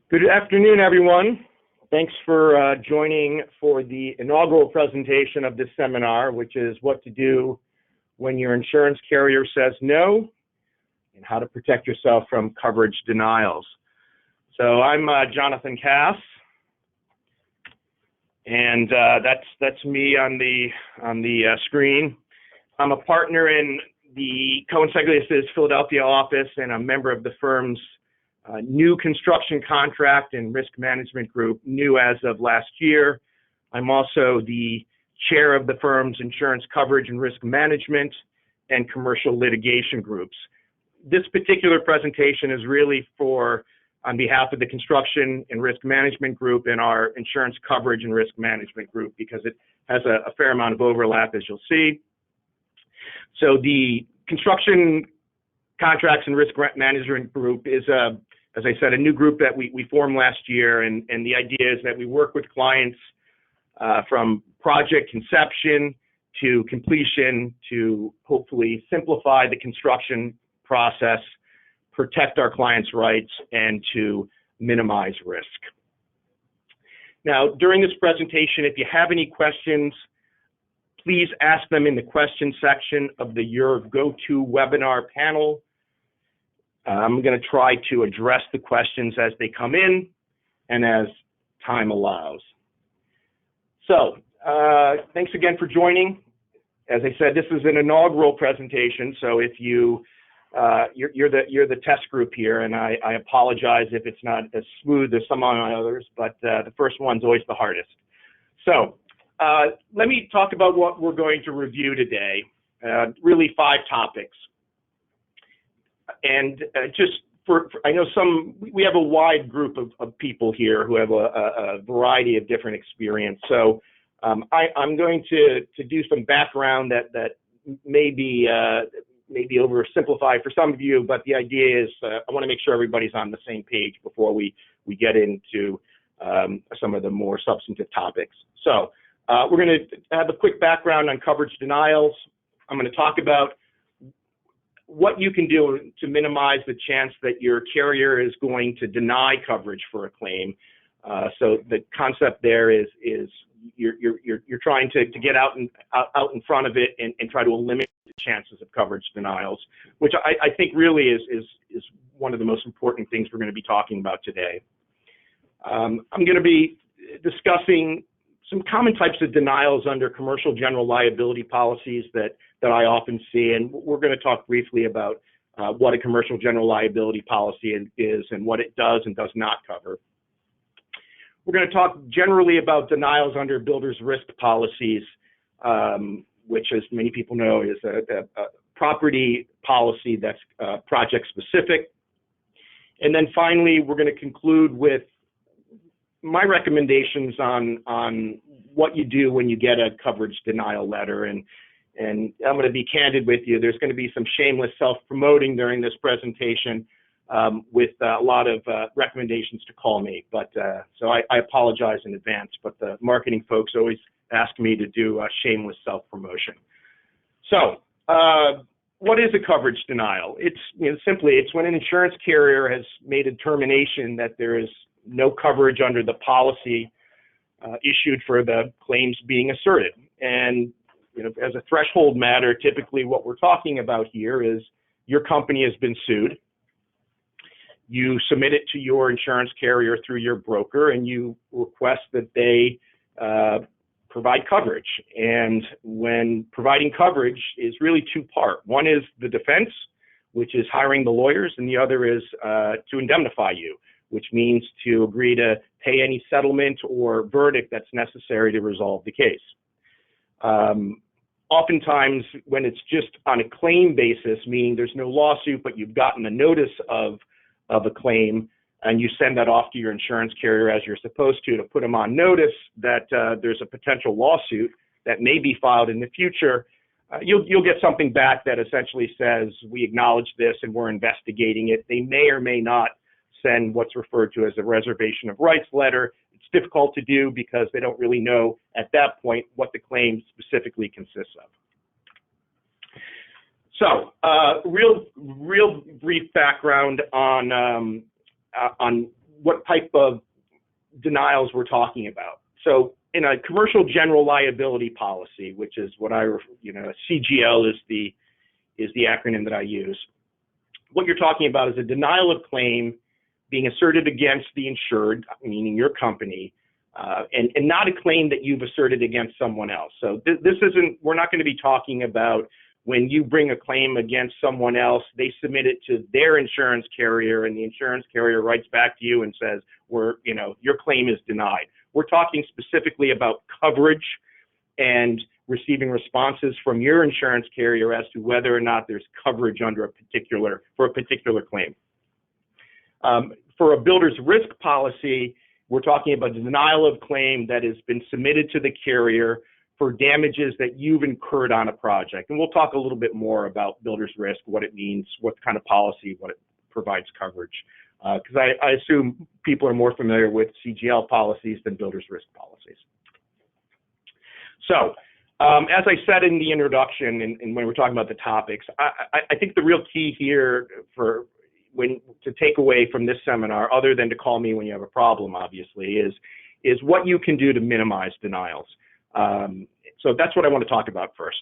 Good afternoon, everyone. Thanks for joining for the inaugural presentation of this seminar, which is what to do when your insurance carrier says no and how to protect yourself from coverage denials. So I'm Jonathan Cass, and that's me on the screen. I'm a partner in the Cohen Seglias' Philadelphia office and a member of the firm's new construction contract and risk management group, new as of last year. I'm also the chair of the firm's insurance coverage and risk management and commercial litigation groups. This particular presentation is really on behalf of the construction and risk management group and our insurance coverage and risk management group, because it has a fair amount of overlap, as you'll see. So the construction contracts and risk management group is as I said, a new group that we formed last year, and the idea is that we work with clients from project conception to completion to hopefully simplify the construction process, protect our clients' rights, and to minimize risk. Now, during this presentation, if you have any questions, please ask them in the question section of the Your GoToWebinar panel. I'm going to try to address the questions as they come in and as time allows. So thanks again for joining. As I said, this is an inaugural presentation, so if you're the test group here, and I apologize if it's not as smooth as some of my others, but the first one's always the hardest. So let me talk about what we're going to review today, really 5 topics. And I know we have a wide group of people here who have a variety of different experience. So I'm going to do some background that may be oversimplified for some of you, but the idea is I want to make sure everybody's on the same page before we get into some of the more substantive topics. So we're going to have a quick background on coverage denials. I'm going to talk about what you can do to minimize the chance that your carrier is going to deny coverage for a claim. So the concept there is you're trying to get out in front of it and try to eliminate the chances of coverage denials, which I think really is one of the most important things we're going to be talking about today. I'm going to be discussing some common types of denials under commercial general liability policies that I often see, and we're going to talk briefly about what a commercial general liability policy is and what it does and does not cover. We're going to talk generally about denials under builder's risk policies, which, as many people know, is a property policy that's project specific. And then finally, we're going to conclude with my recommendations on what you do when you get a coverage denial letter. And I'm going to be candid with you. There's going to be some shameless self-promoting during this presentation with a lot of recommendations to call me. But so I apologize in advance, but the marketing folks always ask me to do a shameless self-promotion. So what is a coverage denial? It's simply when an insurance carrier has made a determination that there is no coverage under the policy issued for the claims being asserted. And as a threshold matter, typically what we're talking about here is your company has been sued. You submit it to your insurance carrier through your broker, and you request that they provide coverage. And when providing coverage is really 2-part. One is the defense, which is hiring the lawyers, and the other is to indemnify you, which means to agree to pay any settlement or verdict that's necessary to resolve the case. Oftentimes, when it's just on a claim basis, meaning there's no lawsuit, but you've gotten a notice of a claim, and you send that off to your insurance carrier as you're supposed to put them on notice that there's a potential lawsuit that may be filed in the future, you'll get something back that essentially says, we acknowledge this and we're investigating it. They may or may not send what's referred to as a reservation of rights letter. It's difficult to do because they don't really know at that point what the claim specifically consists of. So real brief background on what type of denials we're talking about. So in a commercial general liability policy, which is what CGL is the acronym that I use. What you're talking about is a denial of claim being asserted against the insured, meaning your company, and not a claim that you've asserted against someone else. So we're not going to be talking about when you bring a claim against someone else, they submit it to their insurance carrier, and the insurance carrier writes back to you and says, your claim is denied. We're talking specifically about coverage and receiving responses from your insurance carrier as to whether or not there's coverage for a particular claim. For a builder's risk policy, we're talking about the denial of claim that has been submitted to the carrier for damages that you've incurred on a project. And we'll talk a little bit more about builder's risk, what it means, what kind of policy, what it provides coverage. Because I assume people are more familiar with CGL policies than builder's risk policies. So, as I said in the introduction and when we're talking about the topics, I think the real key here to take away from this seminar, other than to call me when you have a problem, obviously, is what you can do to minimize denials. So that's what I want to talk about first.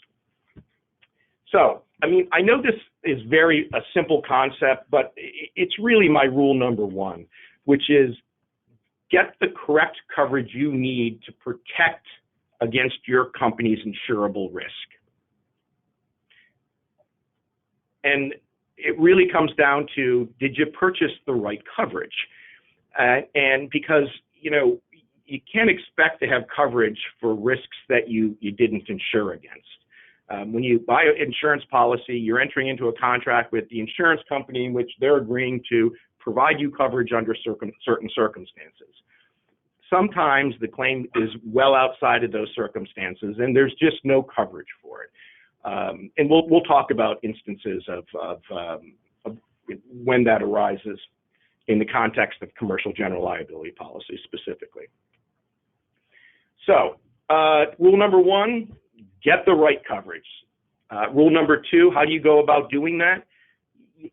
So, I know this is a simple concept, but it's really my rule number one, which is get the correct coverage you need to protect against your company's insurable risk. And it really comes down to, did you purchase the right coverage? And because, you can't expect to have coverage for risks that you didn't insure against. When you buy an insurance policy, you're entering into a contract with the insurance company in which they're agreeing to provide you coverage under certain circumstances. Sometimes the claim is well outside of those circumstances, and there's just no coverage for it. And we'll talk about instances of when that arises in the context of commercial general liability policies specifically. So, rule number one, get the right coverage. Rule number two, how do you go about doing that?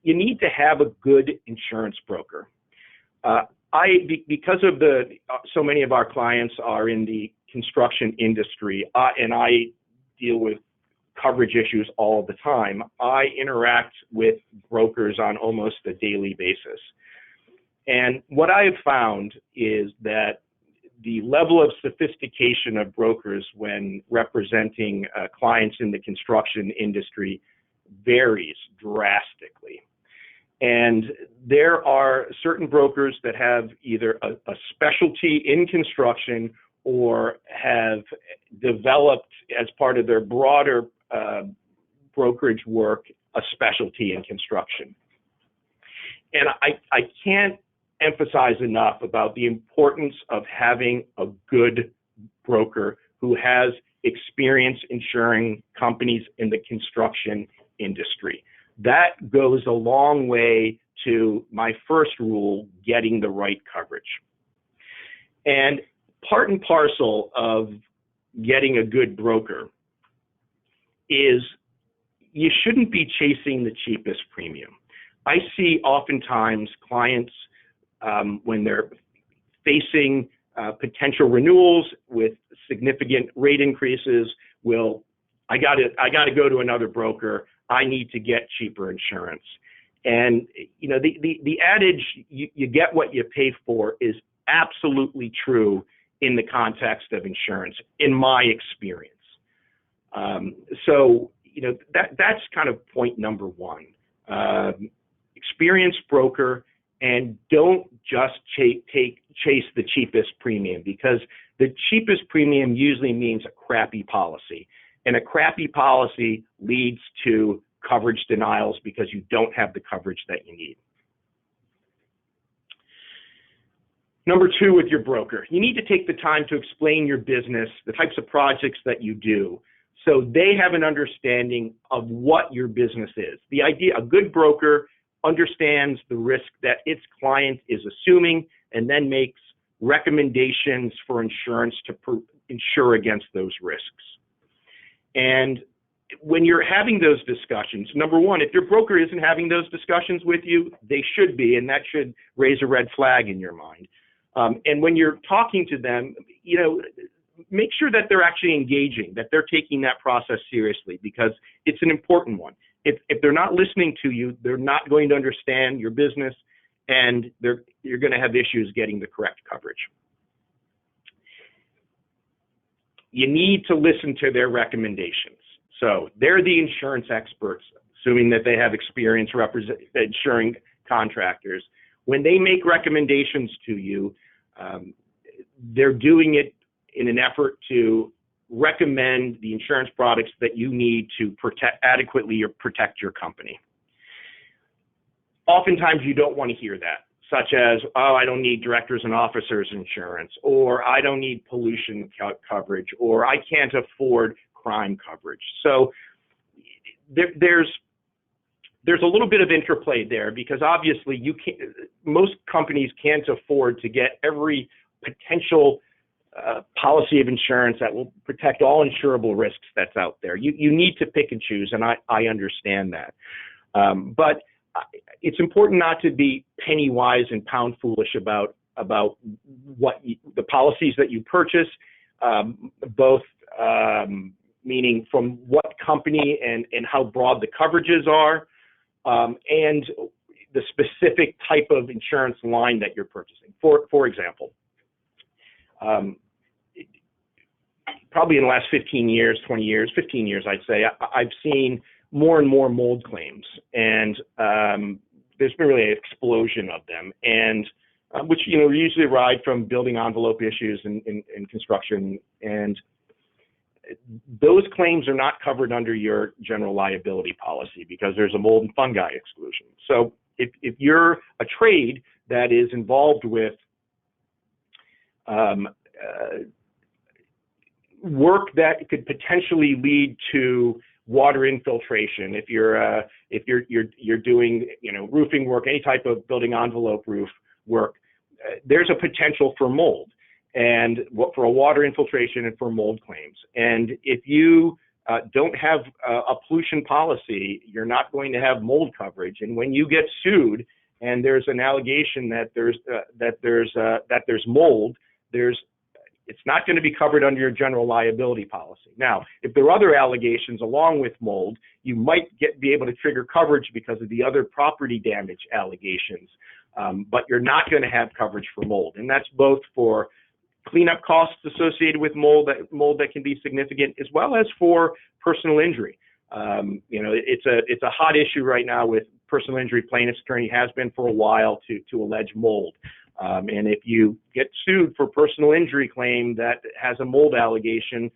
You need to have a good insurance broker. Because of so many of our clients are in the construction industry, and I deal with coverage issues all the time, I interact with brokers on almost a daily basis. And what I have found is that the level of sophistication of brokers when representing clients in the construction industry varies drastically. And there are certain brokers that have either a specialty in construction or have developed as part of their broader brokerage work a specialty in construction. And I can't emphasize enough about the importance of having a good broker who has experience insuring companies in the construction industry. That goes a long way to my first rule, getting the right coverage. And part and parcel of getting a good broker is you shouldn't be chasing the cheapest premium. I see oftentimes clients when they're facing potential renewals with significant rate increases, I got to go to another broker. I need to get cheaper insurance. And the adage, you get what you pay for, is absolutely true in the context of insurance, in my experience. So that's kind of point number one. Experienced broker. And don't just chase the cheapest premium, because the cheapest premium usually means a crappy policy. And a crappy policy leads to coverage denials because you don't have the coverage that you need. Number two, with your broker, you need to take the time to explain your business, the types of projects that you do, so they have an understanding of what your business is. The idea, a good broker understands the risk that its client is assuming and then makes recommendations for insurance to insure against those risks. And when you're having those discussions, number one, if your broker isn't having those discussions with you, they should be, and that should raise a red flag in your mind. And when you're talking to them, make sure that they're actually engaging, that they're taking that process seriously, because it's an important one. If they're not listening to you, they're not going to understand your business, and you're going to have issues getting the correct coverage. You need to listen to their recommendations. So they're the insurance experts, assuming that they have experience insuring contractors. When they make recommendations to you, they're doing it in an effort to recommend the insurance products that you need to adequately protect your company. Oftentimes you don't want to hear that, such as, oh, I don't need directors and officers insurance, or I don't need pollution coverage, or I can't afford crime coverage. So there's a little bit of interplay there, because obviously most companies can't afford to get every potential policy of insurance that will protect all insurable risks that's out there. You need to pick and choose, and I understand that. But it's important not to be penny wise and pound foolish about the policies that you purchase, both meaning from what company and how broad the coverages are, and the specific type of insurance line that you're purchasing. For example, probably in the last 15 years, 20 years, 15 years, I'd say, I've seen more and more mold claims, and there's been really an explosion of them, and which usually arise from building envelope issues in construction, and those claims are not covered under your general liability policy because there's a mold and fungi exclusion. So if you're a trade that is involved with work that could potentially lead to water infiltration, if you're doing roofing work, any type of building envelope roof work, there's a potential for mold, and for a water infiltration and for mold claims. And if you don't have a pollution policy, you're not going to have mold coverage. And when you get sued and there's an allegation that there's mold, it's not going to be covered under your general liability policy. Now, if there are other allegations along with mold, you might be able to trigger coverage because of the other property damage allegations, but you're not going to have coverage for mold. And that's both for cleanup costs associated with mold that can be significant, as well as for personal injury. It's a hot issue right now with personal injury. Plaintiff's attorney has been for a while to allege mold. And if you get sued for personal injury claim that has a mold allegation,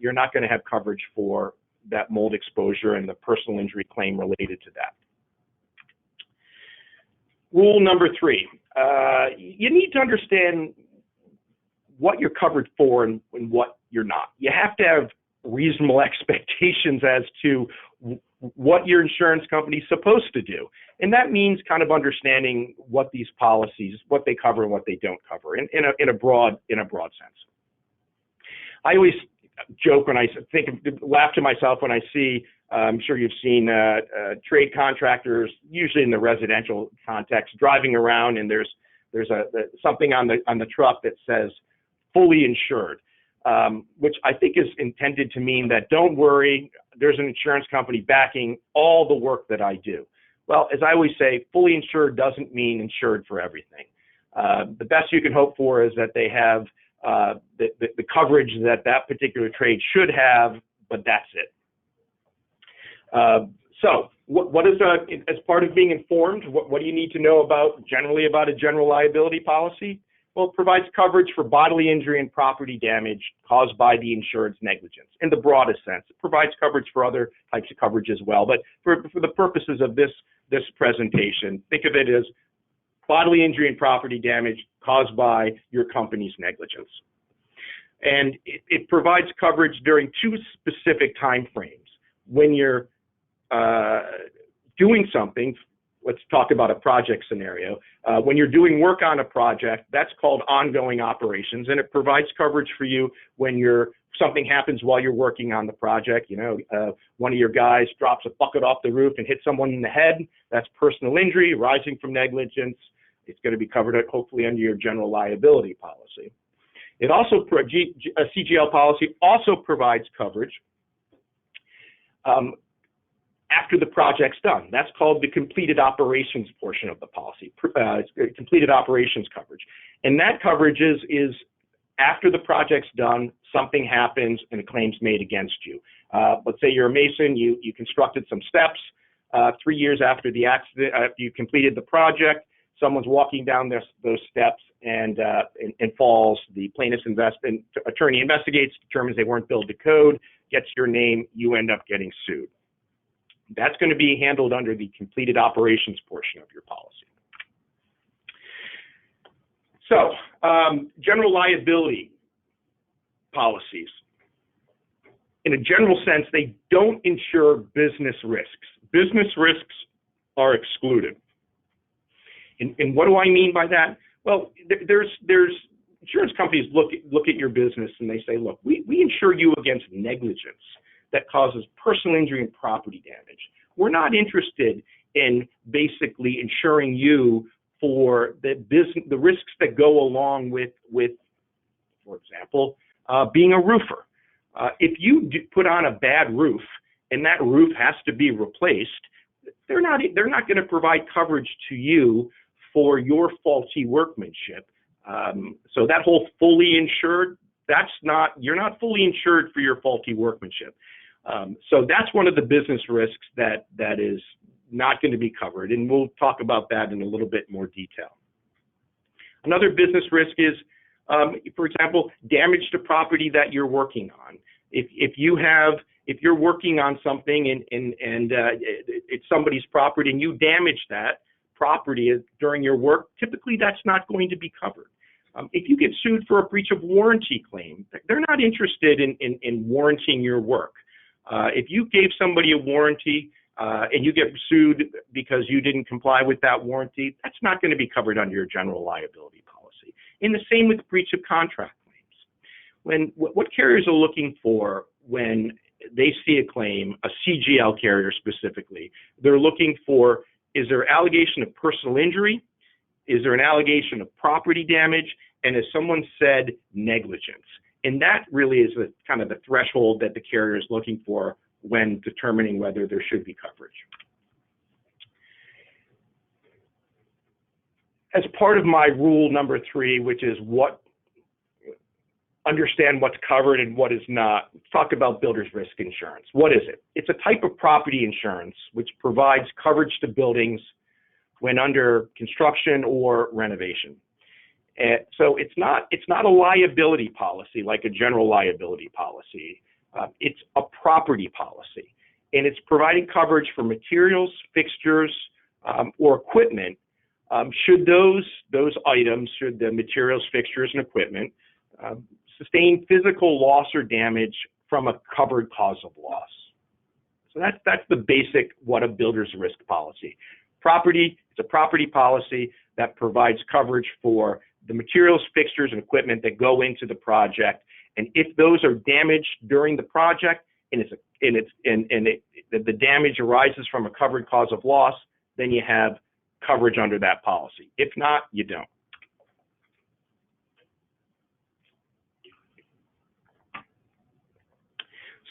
you're not going to have coverage for that mold exposure and the personal injury claim related to that. Rule number 3, you need to understand what you're covered for and what you're not. You have to have reasonable expectations as to what your insurance company is supposed to do. And that means kind of understanding what these policies, what they cover and what they don't cover in a broad sense. I always joke when I laugh to myself when I see, I'm sure you've seen trade contractors, usually in the residential context, driving around, and there's something on the truck that says fully insured, which I think is intended to mean that don't worry, there's an insurance company backing all the work that I do. Well, as I always say, fully insured doesn't mean insured for everything. The best you can hope for is that they have the coverage that particular trade should have, but that's it. So what is as part of being informed, what do you need to know generally about a general liability policy? Well, it provides coverage for bodily injury and property damage caused by the insured's negligence in the broadest sense. It provides coverage for other types of coverage as well, but for the purposes of this presentation, think of it as bodily injury and property damage caused by your company's negligence. And it provides coverage during 2 specific time frames. When you're doing something, let's talk about a project scenario. When you're doing work on a project, that's called ongoing operations, and it provides coverage for you when you're something happens while you're working on the project. One of your guys drops a bucket off the roof and hits someone in the head. That's personal injury arising from negligence. It's going to be covered hopefully under your general liability policy. It also, a CGL policy also provides coverage after the project's done. That's called the completed operations portion of the policy, completed operations coverage. And that coverage is after the project's done, something happens and a claim's made against you. Let's say you're a mason, you constructed some steps. 3 years after the accident, after you completed the project, someone's walking down those steps and falls. The plaintiff's attorney investigates, determines they weren't billed to code, gets your name, you end up getting sued. That's going to be handled under the completed operations portion of your policy. So, general liability policies. In a general sense, they don't insure business risks. Business risks are excluded. And what do I mean by that? Well, there's insurance companies look at your business and they say, look, we insure you against negligence that causes personal injury and property damage. We're not interested in basically insuring you for the risks that go along with for example, being a roofer. If you put on a bad roof and that roof has to be replaced, they're not going to provide coverage to you for your faulty workmanship. So that whole fully insured, you're not fully insured for your faulty workmanship. So that's one of the business risks that is not going to be covered, and we'll talk about that in a little bit more detail. Another business risk is, for example, damage to property that you're working on. If you're working on something and it's somebody's property and you damage that property during your work, typically that's not going to be covered. If you get sued for a breach of warranty claim, they're not interested in warranting your work. If you gave somebody a warranty and you get sued because you didn't comply with that warranty, that's not going to be covered under your general liability policy. And the same with breach of contract claims. What carriers are looking for when they see a claim, a CGL carrier specifically, they're looking for, is there allegation of personal injury? Is there an allegation of property damage? And as someone said, negligence. And that really is kind of the threshold that the carrier is looking for when determining whether there should be coverage. As part of my rule number 3, which is understand what's covered and what is not, let's talk about builder's risk insurance. What is it? It's a type of property insurance which provides coverage to buildings when under construction or renovation. So it's not a liability policy like a general liability policy. It's a property policy, and it's providing coverage for materials, fixtures, or equipment should those items, should the materials, fixtures, and equipment sustain physical loss or damage from a covered cause of loss. So that's the basic what a builder's risk policy. Property, it's a property policy that provides coverage for the materials, fixtures, and equipment that go into the project. And if those are damaged during the project and the damage arises from a covered cause of loss, then you have coverage under that policy. If not, you don't.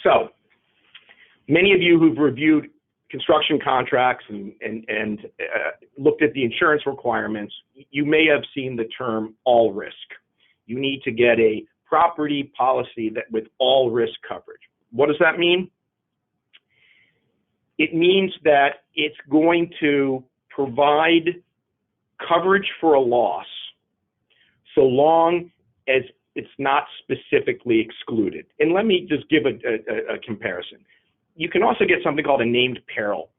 So many of you who've reviewed construction contracts and looked at the insurance requirements, you may have seen the term all risk. You need to get a property policy with all risk coverage. What does that mean? It means that it's going to provide coverage for a loss so long as it's not specifically excluded. And let me just give a comparison. You can also get something called a named peril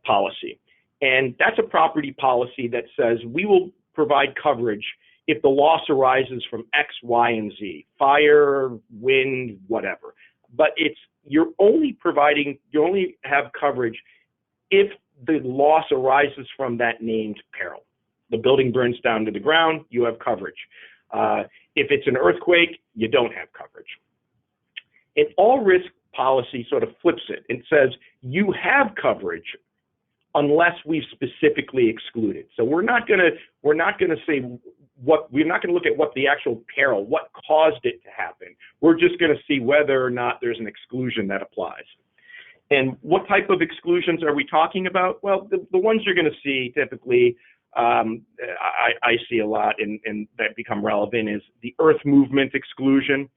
policy. And that's a property policy that says we will provide coverage if the loss arises from X, Y, and Z, fire, wind, whatever. But you only have coverage if the loss arises from that named peril. The building burns down to the ground, you have coverage. If it's an earthquake, you don't have coverage. An all-risk policy sort of flips it and says you have coverage unless we've specifically excluded. So we're not going to say we're not going to look at what the actual peril, what caused it to happen. We're just going to see whether or not there's an exclusion that applies. And what type of exclusions are we talking about? Well, the ones you're going to see typically, I see a lot and that become relevant is the earth movement exclusion,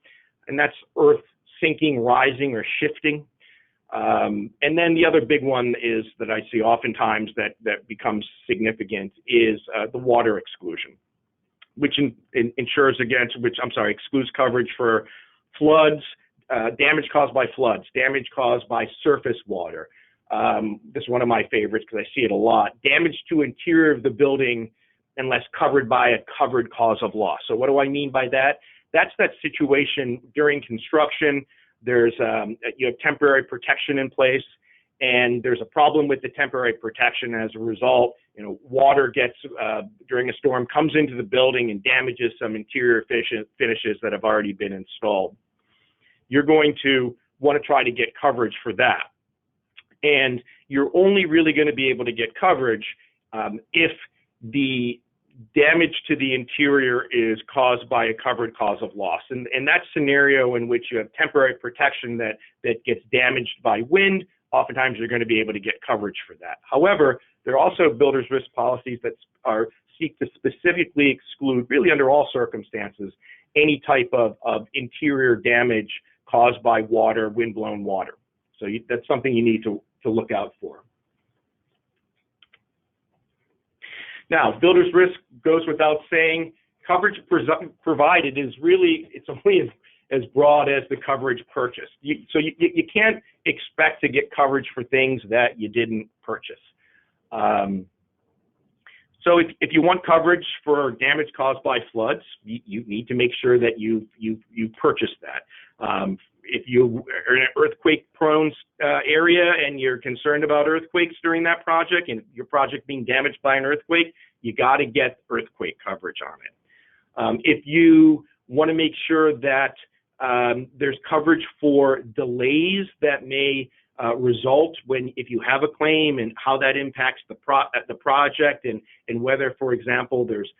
and that's earth sinking, rising, or shifting. And then the other big one is that I see oftentimes that becomes significant is the water exclusion, which excludes coverage for floods, damage caused by floods, damage caused by surface water. This is one of my favorites because I see it a lot. Damage to interior of the building unless covered by a covered cause of loss. So what do I mean by that? That's that situation during construction. There's you have temporary protection in place, and there's a problem with the temporary protection. As a result, water gets during a storm comes into the building and damages some interior finishes that have already been installed. You're going to want to try to get coverage for that, and you're only really going to be able to get coverage if the damage to the interior is caused by a covered cause of loss. And that scenario in which you have temporary protection that gets damaged by wind, oftentimes you're going to be able to get coverage for that. However, there are also builder's risk policies that seek to specifically exclude, really under all circumstances, any type of interior damage caused by water, wind-blown water. So that's something you need to look out for. Now, builder's risk goes without saying. Coverage provided is really, it's only as broad as the coverage purchased. So you can't expect to get coverage for things that you didn't purchase. So if you want coverage for damage caused by floods, you need to make sure that you purchase that. If you are in an earthquake-prone area and you're concerned about earthquakes during that project and your project being damaged by an earthquake, you got to get earthquake coverage on it. If you want to make sure that there's coverage for delays that may result if you have a claim and how that impacts the project and whether, for example, there's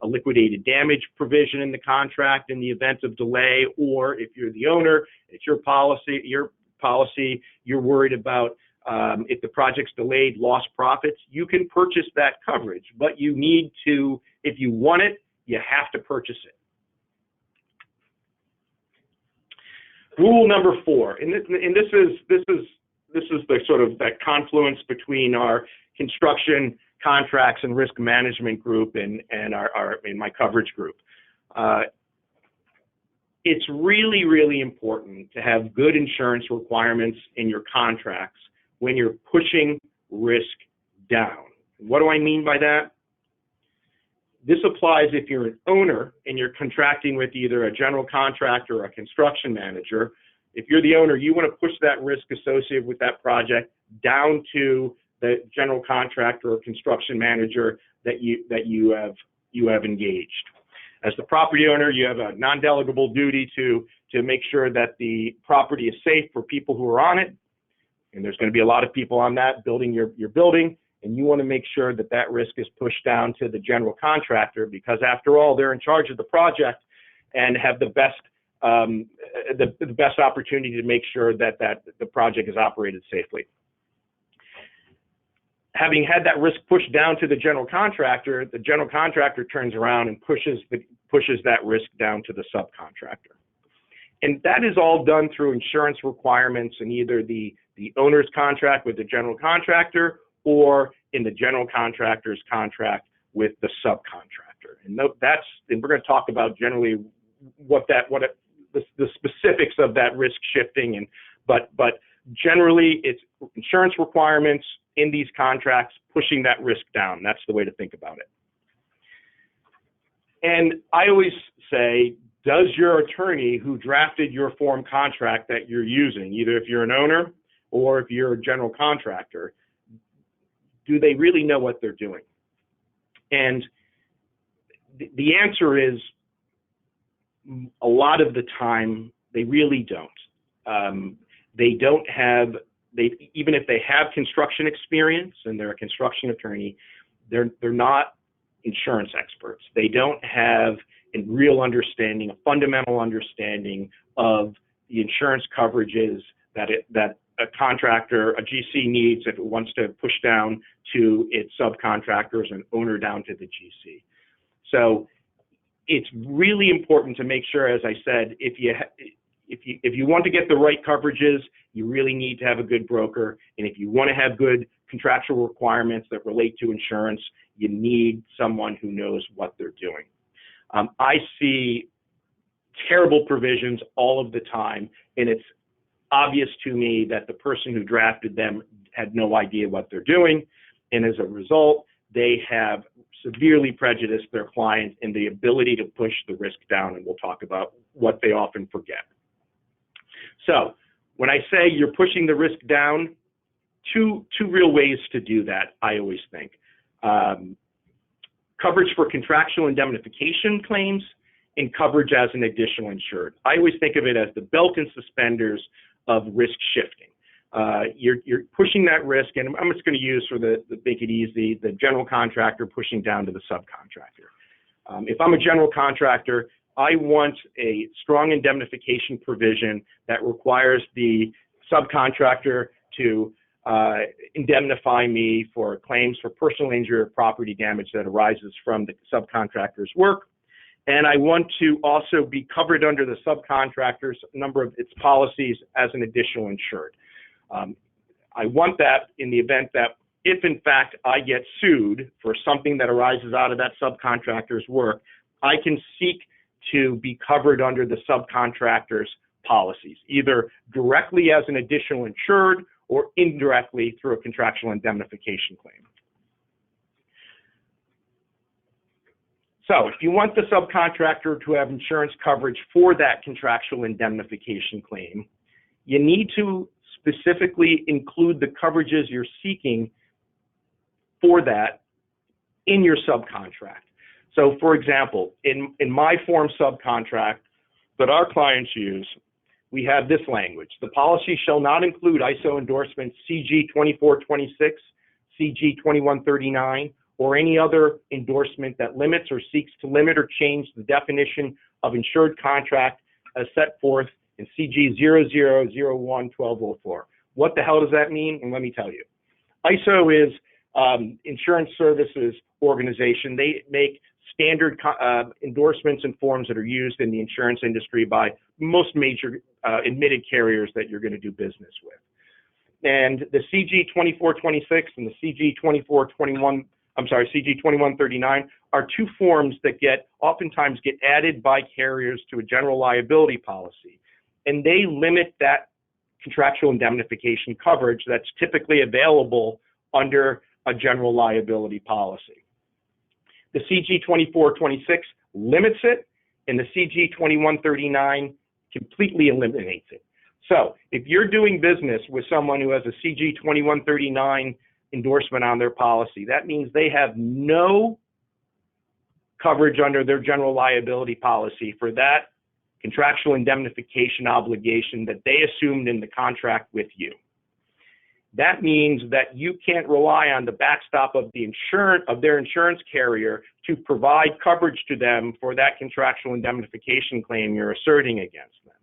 a liquidated damage provision in the contract in the event of delay, or if you're the owner, it's your policy, you're worried about if the project's delayed, lost profits, you can purchase that coverage, but you need to, if you want it, you have to purchase it. Rule number 4, and this is the sort of that confluence between our construction contracts and risk management group and my coverage group. It's really, really important to have good insurance requirements in your contracts when you're pushing risk down. What do I mean by that? This applies if you're an owner and you're contracting with either a general contractor or a construction manager. If you're the owner, you want to push that risk associated with that project down to the general contractor or construction manager that you have engaged. As the property owner, you have a non-delegable duty to make sure that the property is safe for people who are on it, and there's going to be a lot of people on that building your building, and you want to make sure that that risk is pushed down to the general contractor, because after all, they're in charge of the project and have the best opportunity to make sure that the project is operated safely. Having had that risk pushed down to the general contractor turns around and pushes that risk down to the subcontractor. And that is all done through insurance requirements in either the owner's contract with the general contractor or in the general contractor's contract with the subcontractor. And we're going to talk about generally the specifics of that risk shifting, but generally it's insurance requirements in these contracts pushing that risk down. That's the way to think about it. And I always say, does your attorney who drafted your form contract that you're using, either if you're an owner or if you're a general contractor, do they really know what they're doing? And the answer is, a lot of the time, they really don't. They don't have, even if they have construction experience and they're a construction attorney, they're not insurance experts. They don't have a real understanding, a fundamental understanding of the insurance coverages that a contractor, a GC needs if it wants to push down to its subcontractors and owner down to the GC. So it's really important to make sure, as I said, if you want to get the right coverages, you really need to have a good broker. And if you want to have good contractual requirements that relate to insurance, you need someone who knows what they're doing. I see terrible provisions all of the time, and it's obvious to me that the person who drafted them had no idea what they're doing, and as a result, they have severely prejudiced their client in the ability to push the risk down, and we'll talk about what they often forget. So when I say you're pushing the risk down, two real ways to do that, I always think. Coverage for contractual indemnification claims and coverage as an additional insured. I always think of it as the belt and suspenders of risk shifting. You're pushing that risk, and I'm just going to use, for the make it easy, the general contractor pushing down to the subcontractor. If I'm a general contractor, I want a strong indemnification provision that requires the subcontractor to indemnify me for claims for personal injury or property damage that arises from the subcontractor's work. And I want to also be covered under the subcontractor's number of its policies as an additional insured. I want that in the event that if in fact I get sued for something that arises out of that subcontractor's work, I can seek to be covered under the subcontractor's policies, either directly as an additional insured or indirectly through a contractual indemnification claim. So if you want the subcontractor to have insurance coverage for that contractual indemnification claim, you need to specifically include the coverages you're seeking for that in your subcontract. So for example, in my form subcontract that our clients use, we have this language: the policy shall not include ISO endorsements CG 2426, CG 2139, or any other endorsement that limits or seeks to limit or change the definition of insured contract as set forth in CG 0001-1204. What the hell does that mean? And let me tell you. ISO is Insurance Services Organization. They make standard endorsements and forms that are used in the insurance industry by most major admitted carriers that you're going to do business with. And the CG 2426 and the CG 2139 are two forms that oftentimes get added by carriers to a general liability policy. And they limit that contractual indemnification coverage that's typically available under a general liability policy. The CG 2426 limits it, and the CG 2139 completely eliminates it. So if you're doing business with someone who has a CG 2139 endorsement on their policy, that means they have no coverage under their general liability policy for that contractual indemnification obligation that they assumed in the contract with you. That means that you can't rely on the backstop of their insurance carrier to provide coverage to them for that contractual indemnification claim you're asserting against them.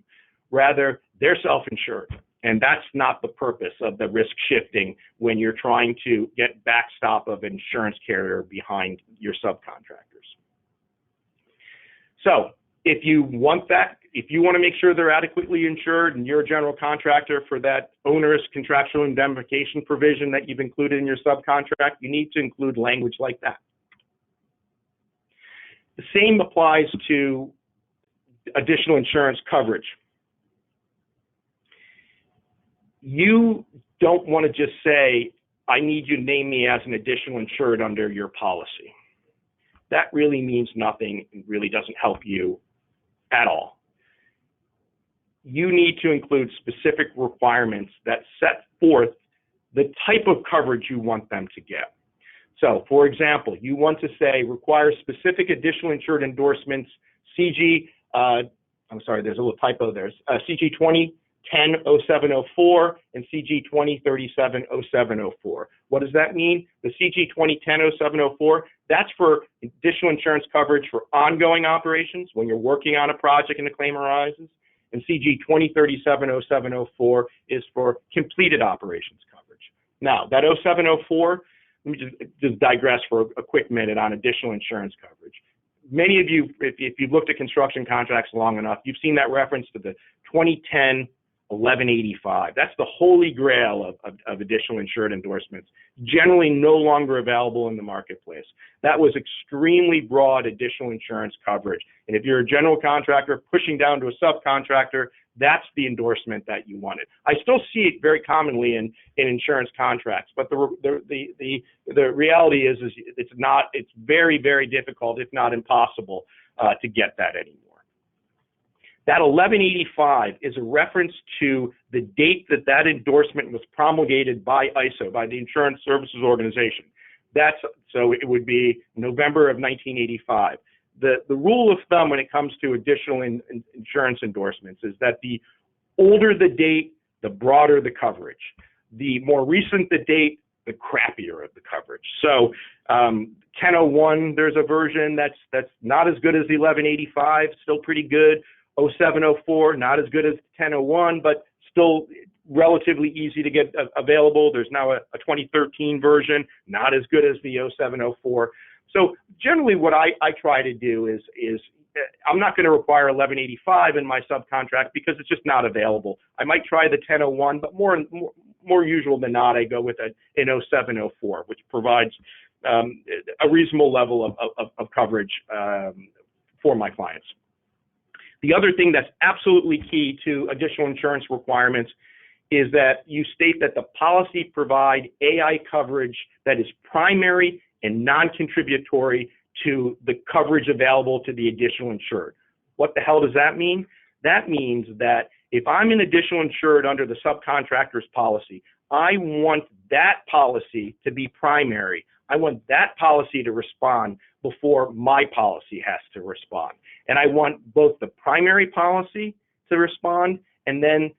Rather, they're self-insured, and that's not the purpose of the risk shifting when you're trying to get backstop of an insurance carrier behind your subcontractors. So if you want to make sure they're adequately insured and you're a general contractor for that onerous contractual indemnification provision that you've included in your subcontract, you need to include language like that. The same applies to additional insurance coverage. You don't want to just say, I need you to name me as an additional insured under your policy. That really means nothing and really doesn't help you at all. You need to include specific requirements that set forth the type of coverage you want them to get. So, for example, you want to say require specific additional insured endorsements, CG, there's a little typo there, CG 20 10-0704 and CG 2037-0704. What does that mean? The CG 2010-0704, that's for additional insurance coverage for ongoing operations when you're working on a project and a claim arises. And CG 2037-0704 is for completed operations coverage. Now, that 0704, let me just digress for a quick minute on additional insurance coverage. Many of you, if you've looked at construction contracts long enough, you've seen that reference to the 2010 1185. That's the holy grail of additional insured endorsements, generally no longer available in the marketplace. That was extremely broad additional insurance coverage. And if you're a general contractor pushing down to a subcontractor, that's the endorsement that you wanted. I still see it very commonly in insurance contracts, but the reality is it's very, very difficult, if not impossible, to get that anymore. That 1185 is a reference to the date that endorsement was promulgated by ISO, by the Insurance Services Organization. So it would be November of 1985. The rule of thumb when it comes to additional insurance endorsements is that the older the date, the broader the coverage. The more recent the date, the crappier of the coverage. So 1001, there's a version that's not as good as the 1185, still pretty good. 0704, not as good as 1001, but still relatively easy to get available. There's now a 2013 version, not as good as the 0704. So generally what I try to do is I'm not going to require 1185 in my subcontract because it's just not available. I might try the 1001, but more usual than not, I go with an 0704, which provides a reasonable level of coverage for my clients. The other thing that's absolutely key to additional insurance requirements is that you state that the policy provide AI coverage that is primary and non-contributory to the coverage available to the additional insured. What the hell does that mean? That means that if I'm an additional insured under the subcontractor's policy, I want that policy to be primary. I want that policy to respond before my policy has to respond. And I want both the primary policy to respond and then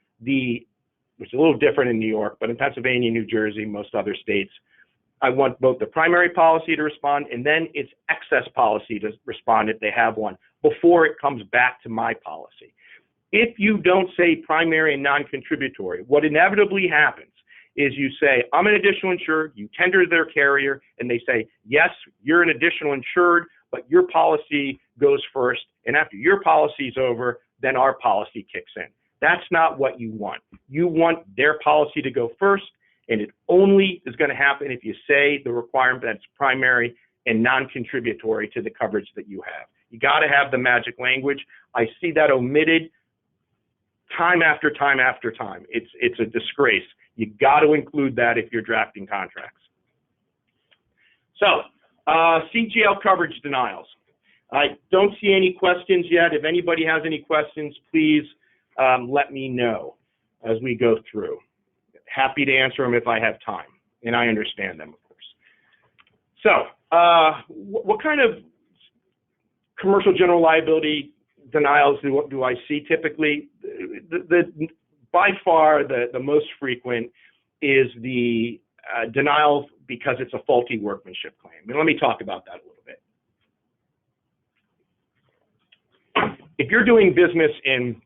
which is a little different in New York, but in Pennsylvania, New Jersey, most other states, I want both the primary policy to respond and then its excess policy to respond if they have one before it comes back to my policy. If you don't say primary and non-contributory, what inevitably happens is you say, I'm an additional insured, you tender their carrier, and they say, yes, you're an additional insured, but your policy goes first, and after your policy's over, then our policy kicks in. That's not what you want. You want their policy to go first, and it only is going to happen if you say the requirement that's primary and non-contributory to the coverage that you have. You got to have the magic language. I see that omitted time after time after time. It's a disgrace. You got to include that if you're drafting contracts. So, CGL Coverage Denials. I don't see any questions yet. If anybody has any questions, please let me know as we go through. Happy to answer them if I have time, and I understand them, of course. So, what kind of commercial general liability denials do I see typically? By far, the most frequent is the denial because it's a faulty workmanship claim. And let me talk about that a little bit. If you're doing business in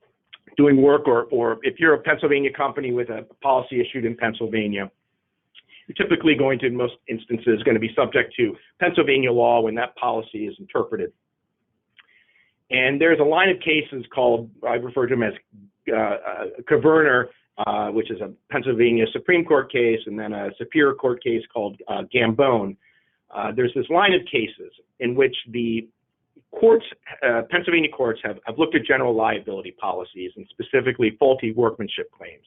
doing work, or if you're a Pennsylvania company with a policy issued in Pennsylvania, you're typically going to, in most instances, going to be subject to Pennsylvania law when that policy is interpreted. And there's a line of cases called, I refer to them as Burner, which is a Pennsylvania Supreme Court case, and then a Superior Court case called Gambone. There's this line of cases in which the courts, Pennsylvania courts, have looked at general liability policies and specifically faulty workmanship claims.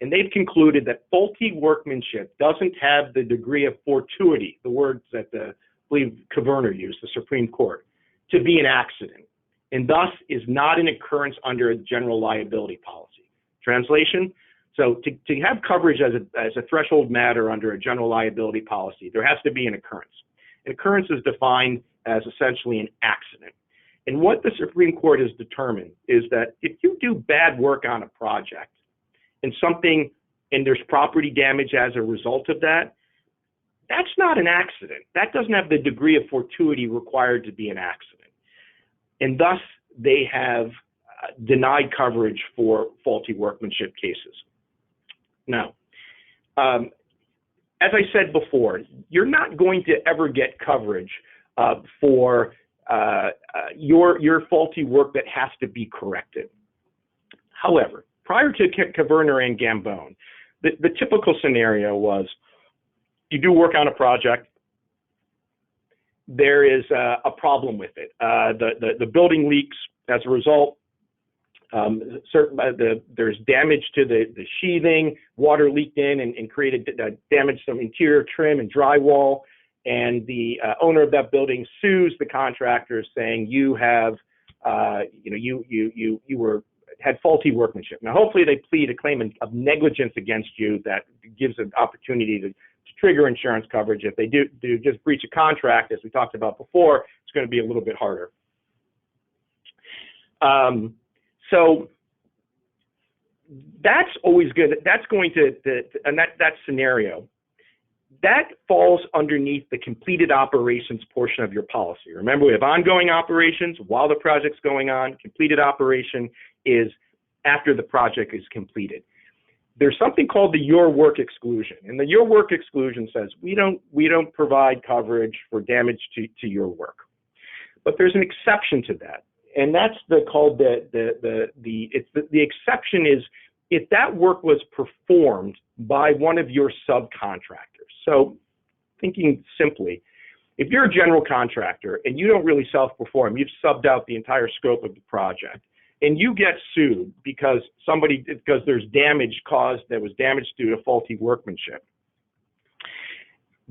And they've concluded that faulty workmanship doesn't have the degree of fortuity, the words that I believe Burner used, the Supreme Court, to be an accident, and thus is not an occurrence under a general liability policy. Translation? So to have coverage as a threshold matter under a general liability policy, there has to be an occurrence. An occurrence is defined as essentially an accident. And what the Supreme Court has determined is that if you do bad work on a project and there's property damage as a result of that, that's not an accident. That doesn't have the degree of fortuity required to be an accident. And thus, they have denied coverage for faulty workmanship cases. Now, as I said before, you're not going to ever get coverage for your faulty work that has to be corrected. However, prior to Coverner and Gambone, the typical scenario was you do work on a project, there is a problem with it. The building leaks as a result. There's damage to the sheathing, water leaked in and created damage to some interior trim and drywall, and the owner of that building sues the contractor saying you have, had faulty workmanship. Now, hopefully they plead a claim of negligence against you that gives an opportunity to trigger insurance coverage. If they do just breach a contract, as we talked about before, it's going to be a little bit harder. So that's always good. That's going and that scenario, that falls underneath the completed operations portion of your policy. Remember, we have ongoing operations while the project's going on. Completed operation is after the project is completed. There's something called the your work exclusion, and the your work exclusion says we don't provide coverage for damage to your work. But there's an exception to that. And that's the exception is if that work was performed by one of your subcontractors. So thinking simply, if you're a general contractor and you don't really self-perform, you've subbed out the entire scope of the project, and you get sued because there's damage caused that was damaged due to faulty workmanship.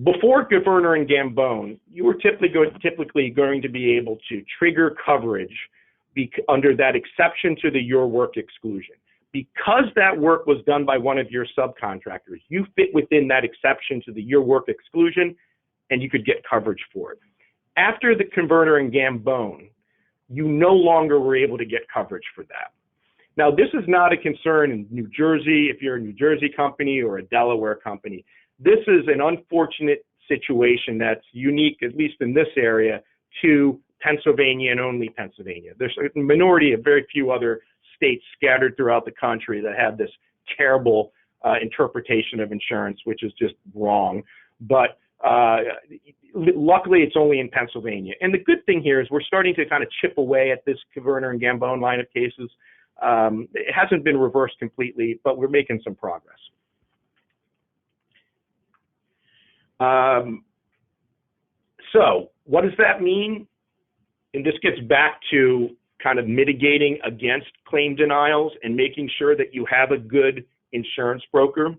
Before Burner and Gambone, you were typically going to be able to trigger coverage under that exception to the your work exclusion. Because that work was done by one of your subcontractors, you fit within that exception to the your work exclusion, and you could get coverage for it. After the Burner and Gambone, you no longer were able to get coverage for that. Now, this is not a concern in New Jersey, if you're a New Jersey company or a Delaware company. This is an unfortunate situation that's unique, at least in this area, to Pennsylvania and only Pennsylvania. There's a minority of very few other states scattered throughout the country that have this terrible interpretation of insurance, which is just wrong. But luckily, it's only in Pennsylvania. And the good thing here is we're starting to kind of chip away at this Burner and Gambone line of cases. It hasn't been reversed completely, but we're making some progress. So what does that mean? And this gets back to kind of mitigating against claim denials and making sure that you have a good insurance broker.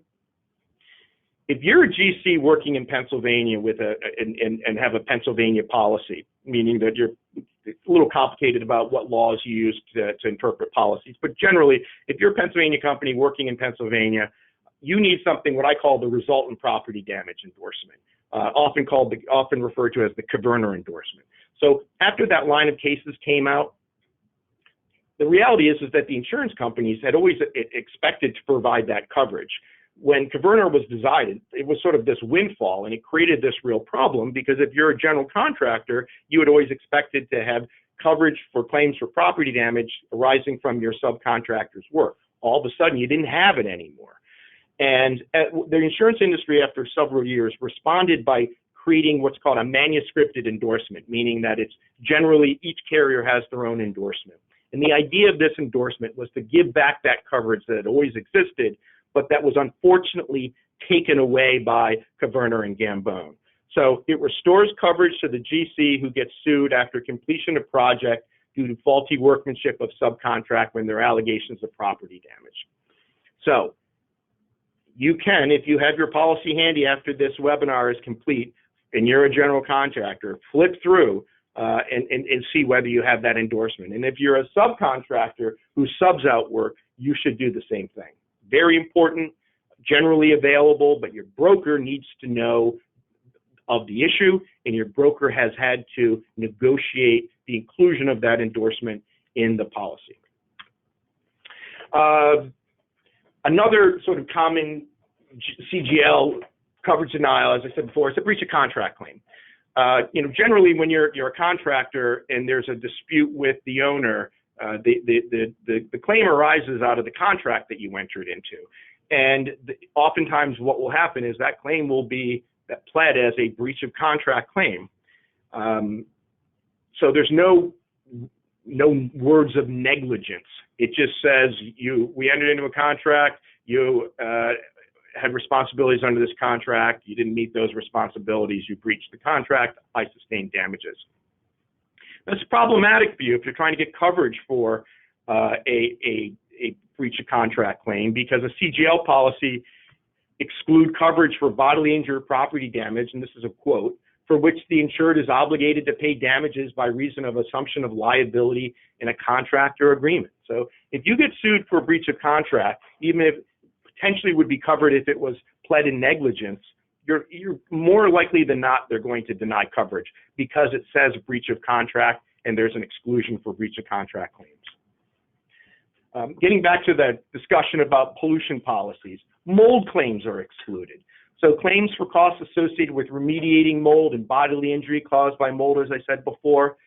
If you're a GC working in Pennsylvania and have a Pennsylvania policy, meaning that it's a little complicated about what laws you use to interpret policies, but generally, if you're a Pennsylvania company working in Pennsylvania, you need something what I call the resultant property damage endorsement, often referred to as the Burner Endorsement. So after that line of cases came out, the reality is that the insurance companies had always expected to provide that coverage. When Burner was designed, it was sort of this windfall, and it created this real problem because if you're a general contractor, you had always expected to have coverage for claims for property damage arising from your subcontractor's work. All of a sudden, you didn't have it anymore. And the insurance industry, after several years, responded by creating what's called a manuscripted endorsement, meaning that it's generally each carrier has their own endorsement. And the idea of this endorsement was to give back that coverage that had always existed, but that was unfortunately taken away by Burner and Gambone. So it restores coverage to the GC who gets sued after completion of project due to faulty workmanship of subcontract when there are allegations of property damage. So you can, if you have your policy handy after this webinar is complete and you're a general contractor, flip through and see whether you have that endorsement. And if you're a subcontractor who subs out work, you should do the same thing. Very important, generally available, but your broker needs to know of the issue, and your broker has had to negotiate the inclusion of that endorsement in the policy. Another sort of common CGL coverage denial, as I said before, is a breach of contract claim. Generally, when you're a contractor and there's a dispute with the owner, the claim arises out of the contract that you entered into. And oftentimes what will happen is that claim will be pled as a breach of contract claim. So there's no words of negligence. It just says we entered into a contract, you had responsibilities under this contract, you didn't meet those responsibilities, you breached the contract, I sustained damages. That's problematic for you if you're trying to get coverage for a breach of contract claim, because a CGL policy exclude coverage for bodily injury or property damage, and this is a quote, for which the insured is obligated to pay damages by reason of assumption of liability in a contract or agreement. So if you get sued for a breach of contract, even if potentially would be covered if it was pled in negligence, you're more likely than not they're going to deny coverage because it says breach of contract and there's an exclusion for breach of contract claims. Getting back to the discussion about pollution policies, mold claims are excluded. So claims for costs associated with remediating mold and bodily injury caused by mold, as I said before,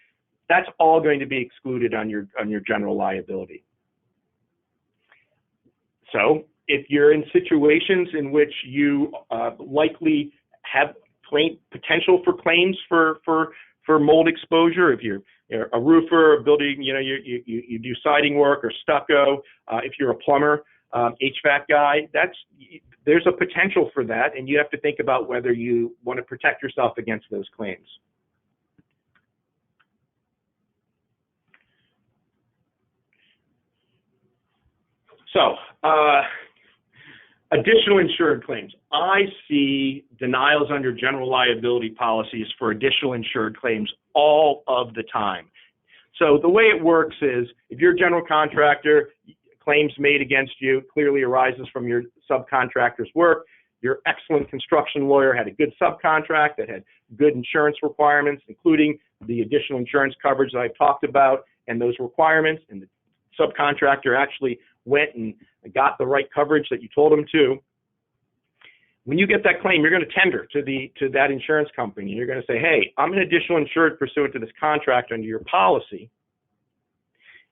that's all going to be excluded on your general liability. So if you're in situations in which you likely have potential for claims for mold exposure, if you're a roofer, building, you do siding work or stucco, if you're a plumber, HVAC guy, there's a potential for that, and you have to think about whether you want to protect yourself against those claims. So, additional insured claims. I see denials under general liability policies for additional insured claims all of the time. So the way it works is, if you're a general contractor, claims made against you clearly arises from your subcontractor's work. Your excellent construction lawyer had a good subcontract that had good insurance requirements, including the additional insurance coverage that I've talked about and those requirements, and the subcontractor actually went and got the right coverage that you told him to. When you get that claim, you're going to tender to that insurance company. You're going to say, hey, I'm an additional insured pursuant to this contract under your policy,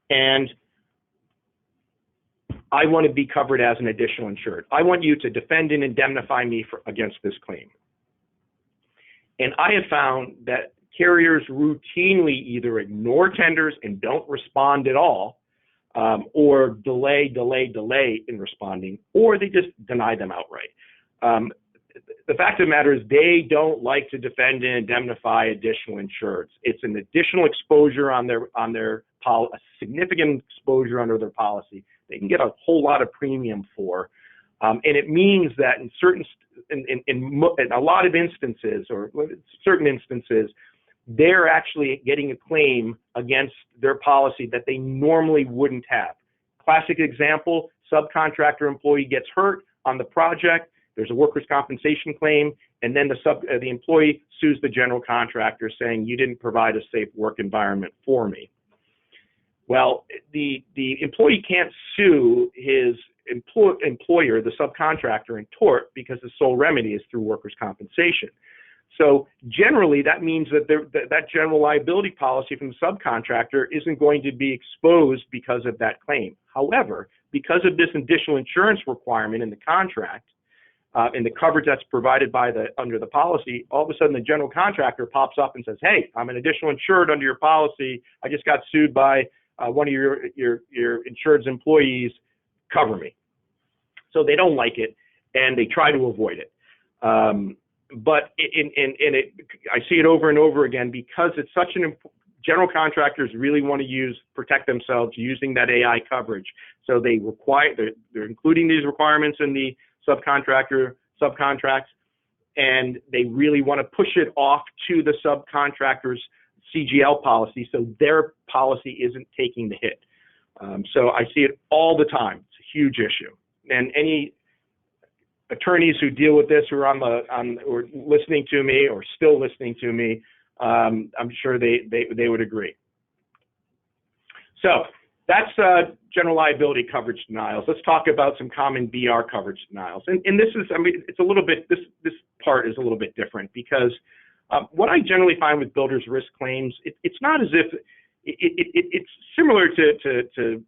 and I want to be covered as an additional insured. I want you to defend and indemnify me against this claim. And I have found that carriers routinely either ignore tenders and don't respond at all, or delay in responding, or they just deny them outright. The fact of the matter is they don't like to defend and indemnify additional insureds. It's an additional exposure on their a significant exposure under their policy. They can get a whole lot of premium for, and it means that in a lot of instances, or certain instances, they're actually getting a claim against their policy that they normally wouldn't have. Classic example: subcontractor employee gets hurt on the project. There's a workers' compensation claim, and then the employee sues the general contractor saying, you didn't provide a safe work environment for me. Well, the employee can't sue his employer, the subcontractor, in tort because the sole remedy is through workers' compensation. So generally, that means that that general liability policy from the subcontractor isn't going to be exposed because of that claim. However, because of this additional insurance requirement in the contract, and the coverage that's provided under the policy, all of a sudden the general contractor pops up and says, hey, I'm an additional insured under your policy. I just got sued by one of your insured's employees. Cover me. So they don't like it, and they try to avoid it. But I see it over and over again because it's such general contractors really want to protect themselves using that AI coverage. So they're including these requirements in the subcontracts, and they really want to push it off to the subcontractor's CGL policy so their policy isn't taking the hit. So I see it all the time. It's a huge issue. And any attorneys who deal with this who are or listening to me or still listening to me, I'm sure they would agree. So that's general liability coverage denials. Let's talk about some common BR coverage denials. And this is, I mean, it's a little bit, this part is a little bit different because what I generally find with builder's risk claims, it's not as if, it's similar to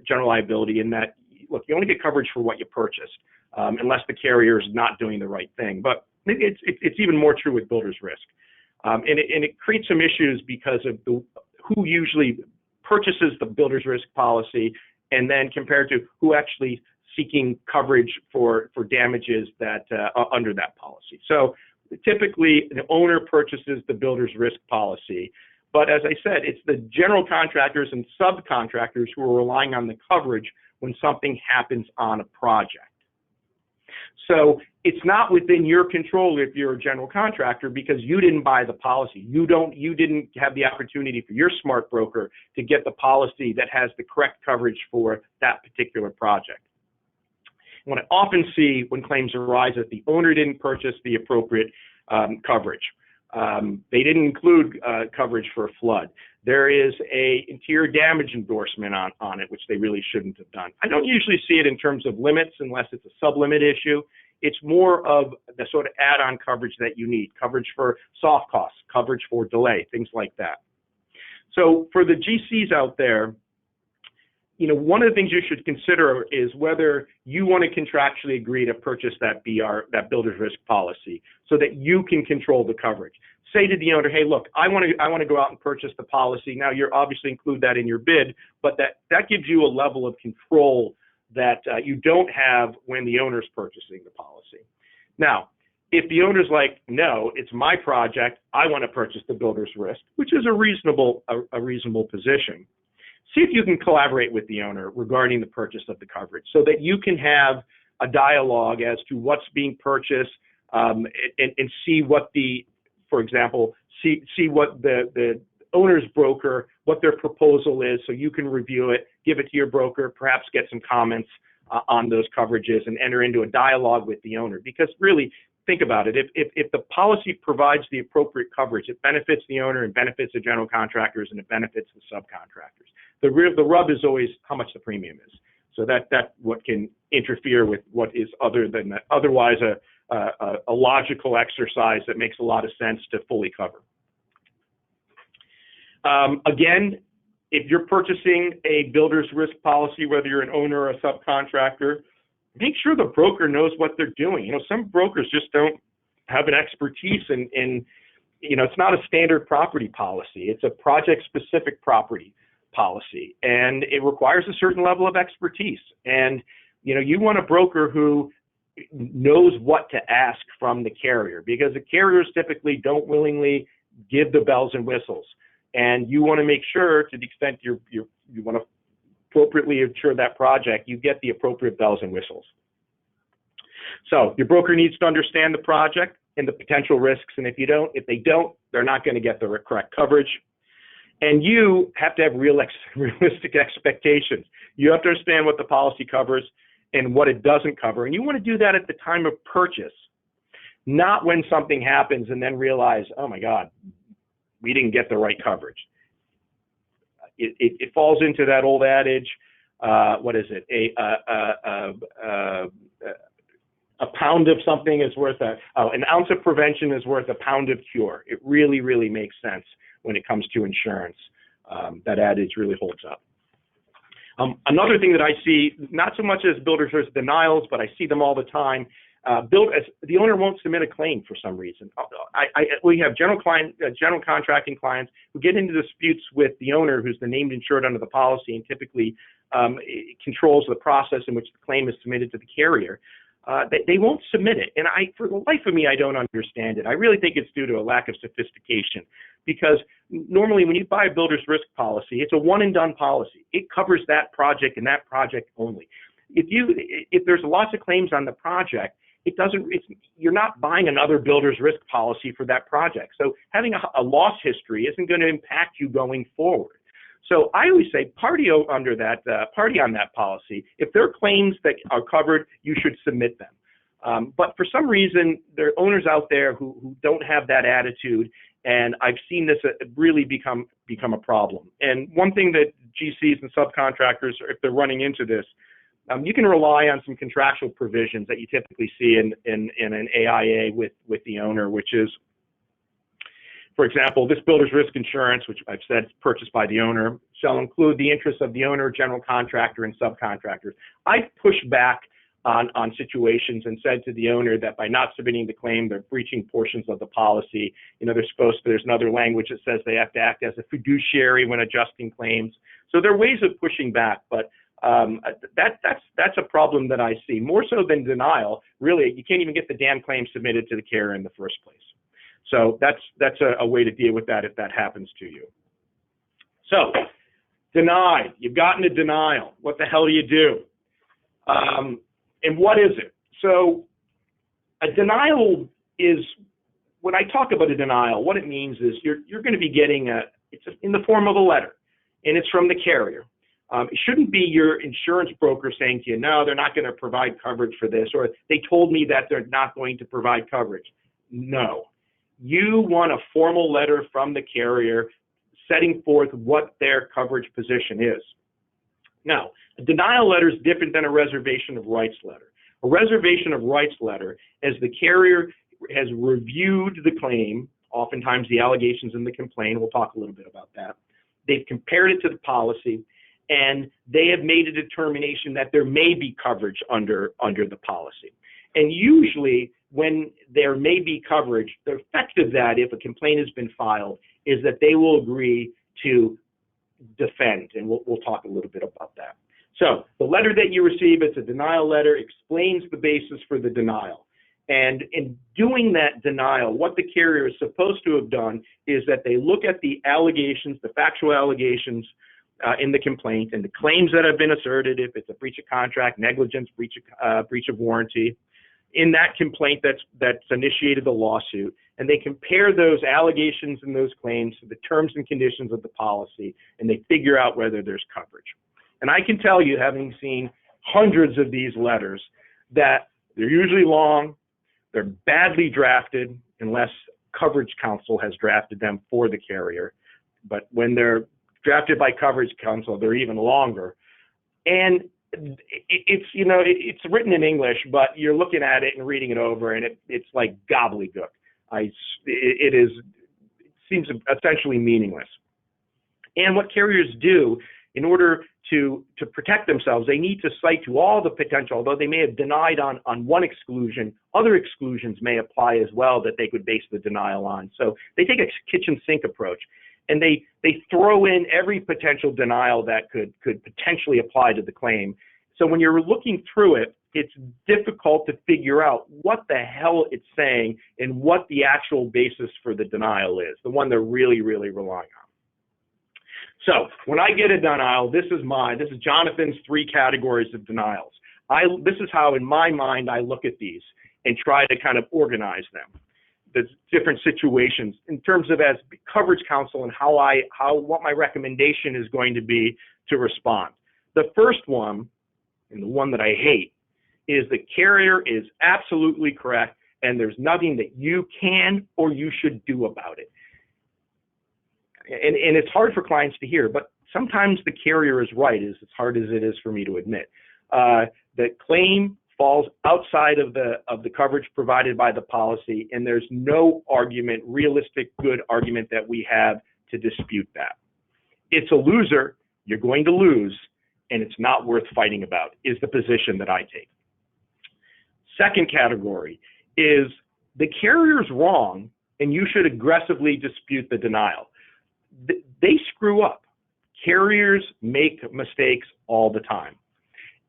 general liability in that, look, you only get coverage for what you purchased, unless the carrier is not doing the right thing. But it's even more true with builder's risk. And it creates some issues because of who usually purchases the builder's risk policy and then compared to who actually seeking coverage for damages that under that policy. So typically the owner purchases the builder's risk policy, but as I said, it's the general contractors and subcontractors who are relying on the coverage when something happens on a project. So it's not within your control if you're a general contractor because you didn't buy the policy. You didn't have the opportunity for your smart broker to get the policy that has the correct coverage for that particular project. What I often see when claims arise is the owner didn't purchase the appropriate coverage. They didn't include coverage for a flood. There is a interior damage endorsement on it, which they really shouldn't have done. I don't usually see it in terms of limits unless it's a sublimit issue. It's more of the sort of add-on coverage that you need, coverage for soft costs, coverage for delay, things like that. So for the GCs out there, you know, one of the things you should consider is whether you want to contractually agree to purchase that builder's risk policy so that you can control the coverage. Say to the owner, hey, look, I want to go out and purchase the policy. Now, you're obviously include that in your bid, but that gives you a level of control that you don't have when the owner's purchasing the policy. Now, if the owner's like, no, it's my project, I want to purchase the builder's risk, which is a reasonable position. See if you can collaborate with the owner regarding the purchase of the coverage so that you can have a dialogue as to what's being purchased and see what for example, see what the owner's broker, what their proposal is so you can review it, give it to your broker, perhaps get some comments on those coverages and enter into a dialogue with the owner. Because really, think about it, if the policy provides the appropriate coverage, it benefits the owner and benefits the general contractors and it benefits the subcontractors. The rub is always how much the premium is. So that's what can interfere with what is otherwise a logical exercise that makes a lot of sense to fully cover. Again, if you're purchasing a builder's risk policy, whether you're an owner or a subcontractor, make sure the broker knows what they're doing. You know, some brokers just don't have an expertise in you know, it's not a standard property policy. It's a project-specific property policy, and it requires a certain level of expertise. And, you know, you want a broker who knows what to ask from the carrier, because the carriers typically don't willingly give the bells and whistles. And you want to make sure, to the extent you want to appropriately insure that project, you get the appropriate bells and whistles. So your broker needs to understand the project and the potential risks, and if they don't, they're not going to get the correct coverage. And you have to have realistic expectations. You have to understand what the policy covers and what it doesn't cover, and you want to do that at the time of purchase, not when something happens and then realize, oh my God, we didn't get the right coverage. It falls into that old adage, what is it? A pound of something is worth an ounce of prevention is worth a pound of cure. It really, really makes sense when it comes to insurance. That adage really holds up. Another thing that I see, not so much as builders risk denials, but I see them all the time. The owner won't submit a claim for some reason. We have general contracting clients who get into disputes with the owner, who's the named insured under the policy, and typically controls the process in which the claim is submitted to the carrier. They won't submit it, and for the life of me, I don't understand it. I really think it's due to a lack of sophistication, because normally when you buy a builder's risk policy, it's a one-and-done policy. It covers that project and that project only. If there's lots of claims on the project, you're not buying another builder's risk policy for that project. So having a loss history isn't going to impact you going forward. So I always say party on that policy. If there are claims that are covered, you should submit them. But for some reason, there are owners out there who don't have that attitude, And I've seen this really become a problem. And one thing that GCs and subcontractors, if they're running into this, you can rely on some contractual provisions that you typically see in an AIA with the owner, which is, for example, this builder's risk insurance, which I've said is purchased by the owner, shall include the interests of the owner, general contractor, and subcontractors. I've pushed back on situations and said to the owner that by not submitting the claim, they're breaching portions of the policy. You know, there's another language that says they have to act as a fiduciary when adjusting claims. So there are ways of pushing back, but that's a problem that I see. More so than denial, really, you can't even get the damn claim submitted to the carrier in the first place. So that's a way to deal with that if that happens to you. So, denied. You've gotten a denial. What the hell do you do? And what is it? So, a denial is, when I talk about a denial, what it means is you're going to be getting it's in the form of a letter, and it's from the carrier. It shouldn't be your insurance broker saying to you, no, they're not going to provide coverage for this, or they told me that they're not going to provide coverage. No. You want a formal letter from the carrier setting forth what their coverage position is. Now, a denial letter is different than a reservation of rights letter. A reservation of rights letter, as the carrier has reviewed the claim, oftentimes the allegations in the complaint, we'll talk a little bit about that. They've compared it to the policy, and they have made a determination that there may be coverage under the policy. And usually, when there may be coverage, the effect of that, if a complaint has been filed, is that they will agree to defend, and we'll talk a little bit about that. So the letter that you receive, it's a denial letter, explains the basis for the denial. And in doing that denial, what the carrier is supposed to have done is that they look at the allegations, the factual allegations in the complaint, and the claims that have been asserted, if it's a breach of contract, negligence, breach of warranty, in that complaint that's initiated the lawsuit, and they compare those allegations and those claims to the terms and conditions of the policy, and they figure out whether there's coverage. And I can tell you, having seen hundreds of these letters, that they're usually long, they're badly drafted, unless coverage counsel has drafted them for the carrier. But when they're drafted by coverage counsel, they're even longer. And it's written in English, but you're looking at it and reading it over, and it's like gobbledygook. It seems essentially meaningless. And what carriers do in order to protect themselves, they need to cite to all the potential, although they may have denied on one exclusion, other exclusions may apply as well that they could base the denial on. So they take a kitchen sink approach, and they throw in every potential denial that could potentially apply to the claim. So when you're looking through it, it's difficult to figure out what the hell it's saying and what the actual basis for the denial is, the one they're really, really relying on. So when I get a denial, this is Jonathan's 3 categories of denials. This is how, in my mind, I look at these and try to kind of organize them. The different situations in terms of as coverage counsel and what my recommendation is going to be to respond. The first one, and the one that I hate, is the carrier is absolutely correct and there's nothing that you can or you should do about it. And it's hard for clients to hear, but sometimes the carrier is right, as hard as it is for me to admit. The claim falls outside of the coverage provided by the policy, and there's no argument, realistic, good argument that we have to dispute that. It's a loser, you're going to lose, and it's not worth fighting about, is the position that I take. Second category is the carrier's wrong, and you should aggressively dispute the denial. They screw up. Carriers make mistakes all the time.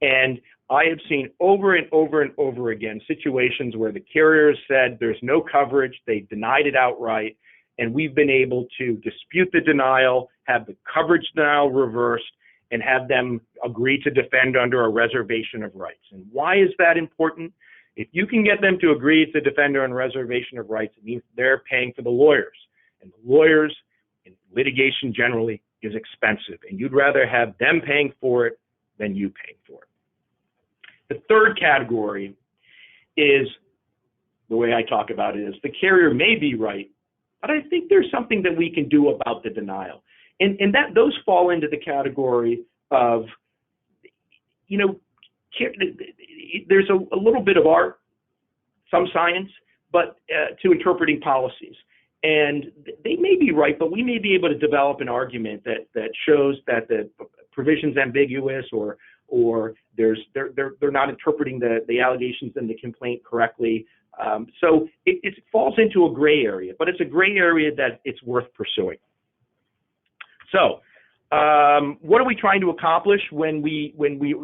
And I have seen over and over and over again situations where the carrier said there's no coverage, they denied it outright, and we've been able to dispute the denial, have the coverage denial reversed, and have them agree to defend under a reservation of rights. And why is that important? If you can get them to agree to defend on a reservation of rights, it means they're paying for the lawyers. And the lawyers in litigation generally is expensive, and you'd rather have them paying for it than you paying for it. The third category is, the way I talk about it is, the carrier may be right, but I think there's something that we can do about the denial. And that those fall into the category of, you know, there's a little bit of art, some science, but to interpreting policies. And they may be right, but we may be able to develop an argument that shows that the provision's ambiguous, or they're not interpreting the allegations in the complaint correctly. So it falls into a gray area, but it's a gray area that it's worth pursuing. So what are we trying to accomplish when we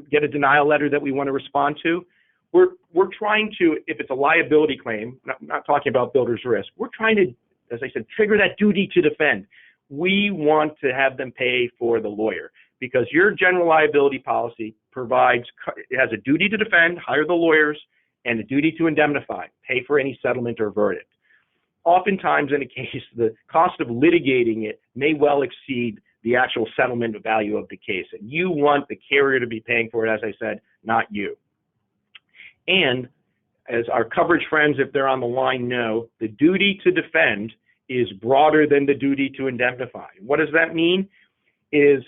get a denial letter that we want to respond to? We're trying to, if it's a liability claim, not talking about builder's risk, we're trying to, as I said, trigger that duty to defend. We want to have them pay for the lawyer, because your general liability policy provides, it has a duty to defend, hire the lawyers, and a duty to indemnify, pay for any settlement or verdict. Oftentimes in a case, the cost of litigating it may well exceed the actual settlement value of the case. And you want the carrier to be paying for it, as I said, not you. And as our coverage friends, if they're on the line, know, the duty to defend is broader than the duty to indemnify. What does that mean? Is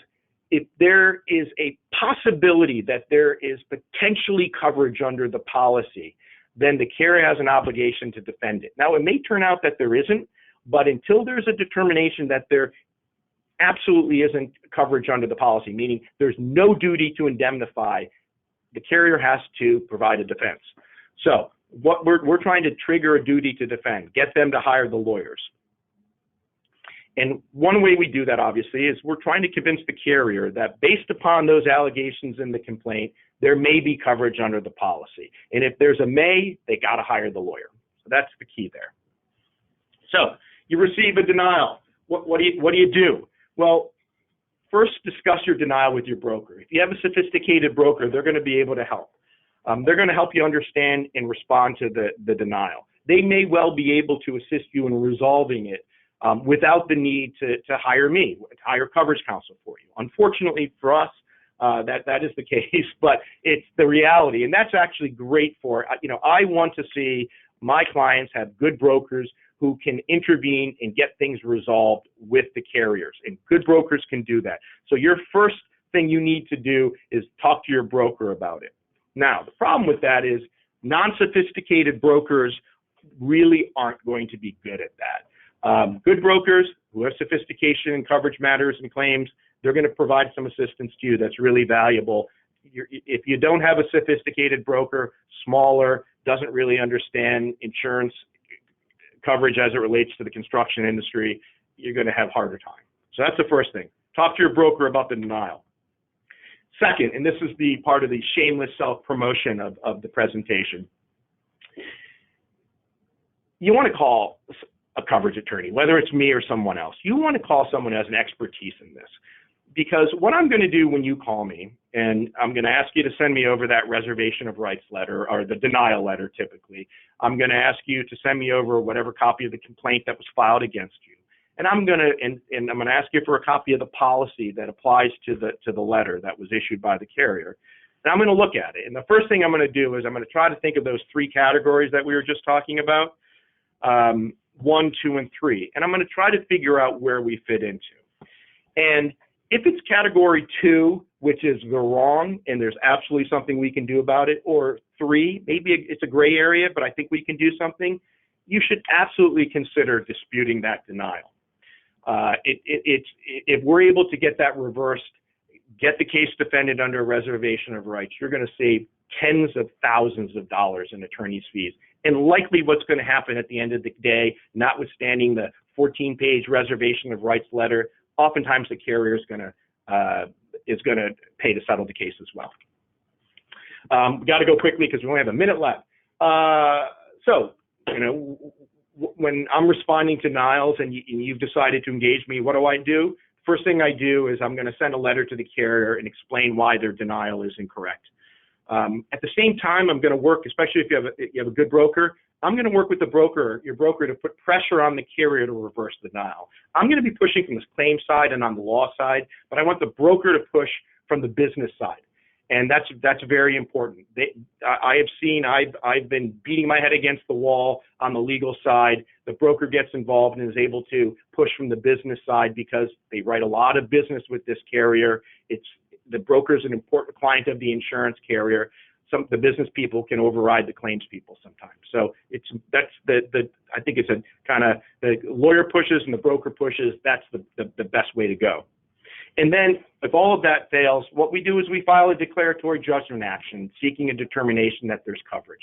if there is a possibility that there is potentially coverage under the policy, then the carrier has an obligation to defend it. Now, it may turn out that there isn't, but until there's a determination that there absolutely isn't coverage under the policy, meaning there's no duty to indemnify, the carrier has to provide a defense. So what we're trying to trigger a duty to defend, get them to hire the lawyers. And one way we do that, obviously, is we're trying to convince the carrier that based upon those allegations in the complaint, there may be coverage under the policy. And if there's a may, they got to hire the lawyer. So that's the key there. So you receive a denial. What do you do? Well, first discuss your denial with your broker. If you have a sophisticated broker, they're going to be able to help. They're going to help you understand and respond to the denial. They may well be able to assist you in resolving it without the need to hire me, hire coverage counsel for you. Unfortunately for us, that is the case, but it's the reality. And that's actually great for, I want to see my clients have good brokers who can intervene and get things resolved with the carriers. And good brokers can do that. So your first thing you need to do is talk to your broker about it. Now, the problem with that is non-sophisticated brokers really aren't going to be good at that. Good brokers who have sophistication in coverage matters and claims, they're going to provide some assistance to you that's really valuable. If you don't have a sophisticated broker, smaller, doesn't really understand insurance coverage as it relates to the construction industry, you're going to have harder time. So that's the first thing. Talk to your broker about the denial. Second, and this is the part of the shameless self-promotion of the presentation, you want to call a coverage attorney, whether it's me or someone else. You want to call someone who has an expertise in this. Because what I'm going to do when you call me, and I'm going to ask you to send me over that reservation of rights letter, or the denial letter typically. I'm going to ask you to send me over whatever copy of the complaint that was filed against you. And I'm going to ask you for a copy of the policy that applies to the letter that was issued by the carrier. And I'm going to look at it. And the first thing I'm going to do is I'm going to try to think of those three categories that we were just talking about, 1, 2, and 3. And I'm going to try to figure out where we fit into. And if it's category 2, which is the wrong, and there's absolutely something we can do about it, or 3, maybe it's a gray area, but I think we can do something, you should absolutely consider disputing that denial. If we're able to get that reversed, get the case defended under a reservation of rights, you're going to save tens of thousands of dollars in attorney's fees. And likely what's going to happen at the end of the day, notwithstanding the 14-page reservation of rights letter, oftentimes the carrier is going to pay to settle the case as well. We got to go quickly because we only have a minute left. So, when I'm responding to denials and you've decided to engage me, what do? First thing I do is I'm going to send a letter to the carrier and explain why their denial is incorrect. At the same time, I'm going to work, especially if you have a good broker, I'm going to work with your broker to put pressure on the carrier to reverse the denial. I'm going to be pushing from the claim side and on the law side, but I want the broker to push from the business side. And that's very important. I've been beating my head against the wall on the legal side. The broker gets involved and is able to push from the business side because they write a lot of business with this carrier. The broker is an important client of the insurance carrier. The business people can override the claims people sometimes. So I think it's a kind of the lawyer pushes and the broker pushes. That's the best way to go. And then if all of that fails, what we do is we file a declaratory judgment action seeking a determination that there's coverage.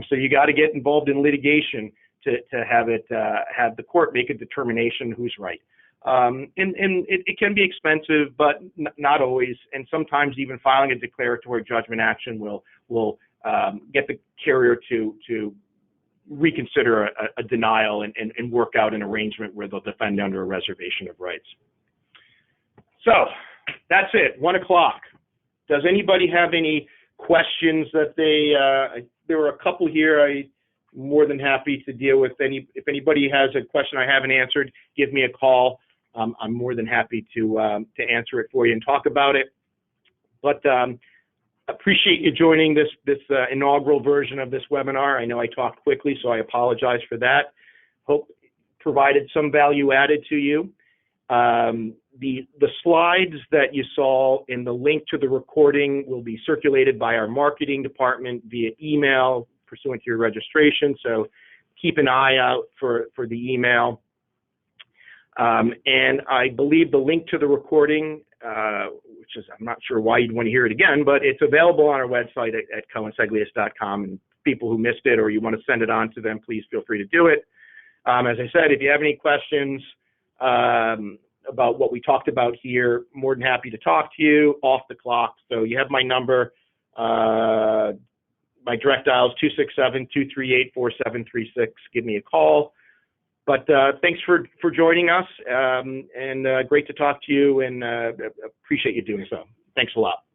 So you got to get involved in litigation to have the court make a determination who's right. And it can be expensive, but not always. And sometimes even filing a declaratory judgment action will get the carrier to reconsider a denial and work out an arrangement where they'll defend under a reservation of rights. So that's it, 1 o'clock. Does anybody have any questions that there were a couple here I'm more than happy to deal with. If anybody has a question I haven't answered, give me a call. I'm more than happy to answer it for you and talk about it. But appreciate you joining this inaugural version of this webinar. I know I talked quickly, so I apologize for that. Hope provided some value added to you. The slides that you saw and the link to the recording will be circulated by our marketing department via email pursuant to your registration. So keep an eye out for the email. And I believe the link to the recording, which is, I'm not sure why you'd want to hear it again, but it's available on our website at cohenseglias.com. And people who missed it or you want to send it on to them, please feel free to do it. As I said, if you have any questions about what we talked about here, more than happy to talk to you off the clock. So you have my number. My direct dial is 267-238-4736. Give me a call. But thanks for joining us, and great to talk to you, and appreciate you doing so. Thanks a lot.